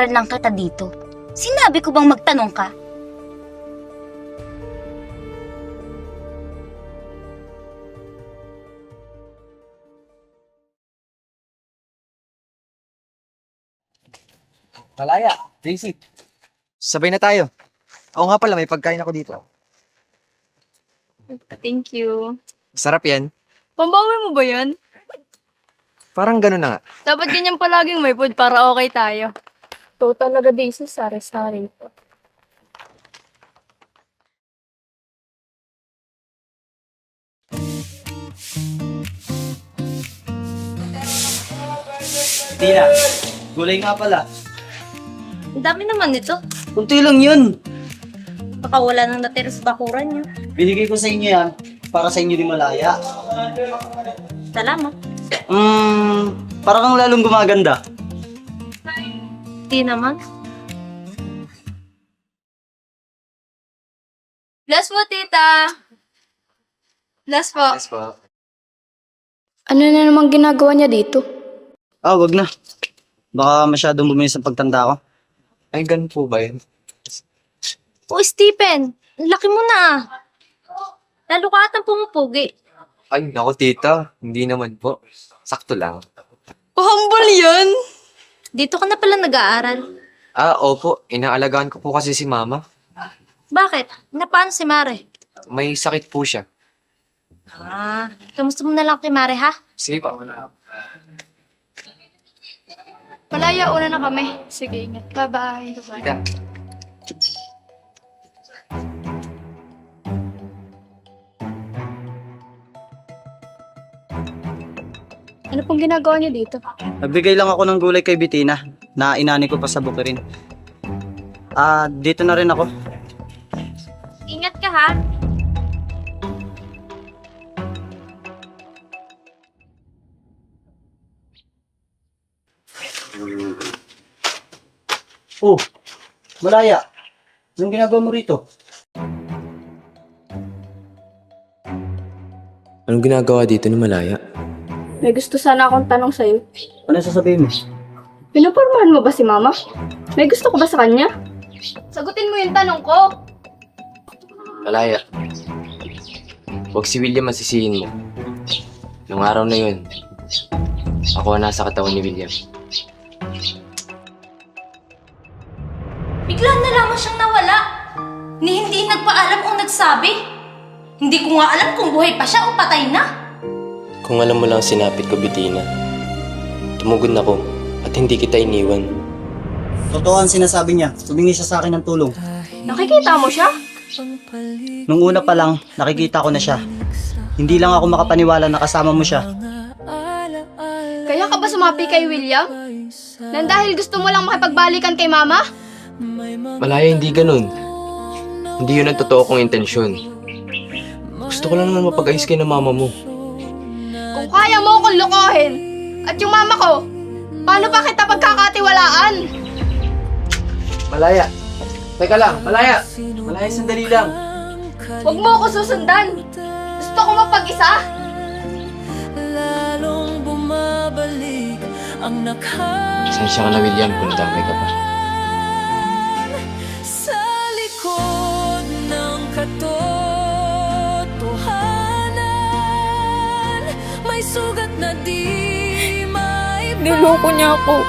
lang kita dito. Sinabi ko bang magtanong ka? Malaya, JC. Sabay na tayo. Ako nga pala, may pagkain ako dito. Thank you. Sarap yan. Pambawi mo ba yan? Parang gano'n na nga. Dapat ganyan palaging may food para okay tayo. To talaga din sa sari-sari po. Tina, gulay nga pala. Ang dami naman nito. Kunti lang yun. Baka wala nang natira sa bakuran niyo. Binigay ko sa inyo yan para sa inyo din malaya. Salamat. Para kang lalong gumaganda. Di naman. Bless mo, tita! Bless po. Yes po. Ano na namang ginagawa niya dito? Wag na. Baka masyadong bumilis ang pagtanda ko. Ay, ganun po ba yun? Oh, Stephen! Ang laki mo na. Lalo ka atang pumupugi. Ay, naku tita. Hindi naman po. Sakto lang. Humble yan! Dito ka na pala nag-aaral. Opo. Inaalagaan ko po kasi si mama. Bakit? Napaan si Mare? May sakit po siya. Kamusta mo na lang kay Mare, ha? Sige pa. Malaya, una na kami. Sige, ingat. Bye-bye. Tita. Ano pong ginagawa niya dito? Nagbigay lang ako ng gulay kay Bitina na inani ko pa sa bukirin. Dito na rin ako. Ingat ka, ha? Oh, Malaya. Anong ginagawa mo rito? Anong ginagawa dito ni Malaya? May gusto sana akong tanong sa'yo. Ano sasabihin mo? Pinupormahan mo ba si Mama? May gusto ko ba sa kanya? Sagutin mo yung tanong ko! Malaya. Huwag si William masisihin mo. Nung araw na yun, ako ang nasa katawan ni William. Bigla na lamang siyang nawala. Ni hindi nagpaalam o nagsabi. Hindi ko nga alam kung buhay pa siya o patay na. Kung alam mo lang sinapit ko, Bettina. Tumugod ako at hindi kita iniwan. Totoo ang sinasabi niya. Tumingi siya sa akin ng tulong. Nakikita mo siya? Nung una pa lang, nakikita ko na siya. Hindi lang ako makapaniwala na kasama mo siya. Kaya ka ba sumapi kay William? Nang dahil gusto mo lang makipagbalikan kay Mama? Malaya, hindi ganun. Hindi yun ang totoo kong intensyon. Gusto ko lang naman mapag-ayos kayo ng mama mo. Kung kaya mo akong lokohin, at yung mama ko, paano pa kita pagkakatiwalaan? Malaya. Teka lang, Malaya. Malaya, sandali lang. Huwag mo ako susundan. Gusto ko mapag-isa. Pasensya ka na, William, kung nadamay ka pa. Sa likod ng katotohanan, may sugat na di maibalik. Niloko niya ako.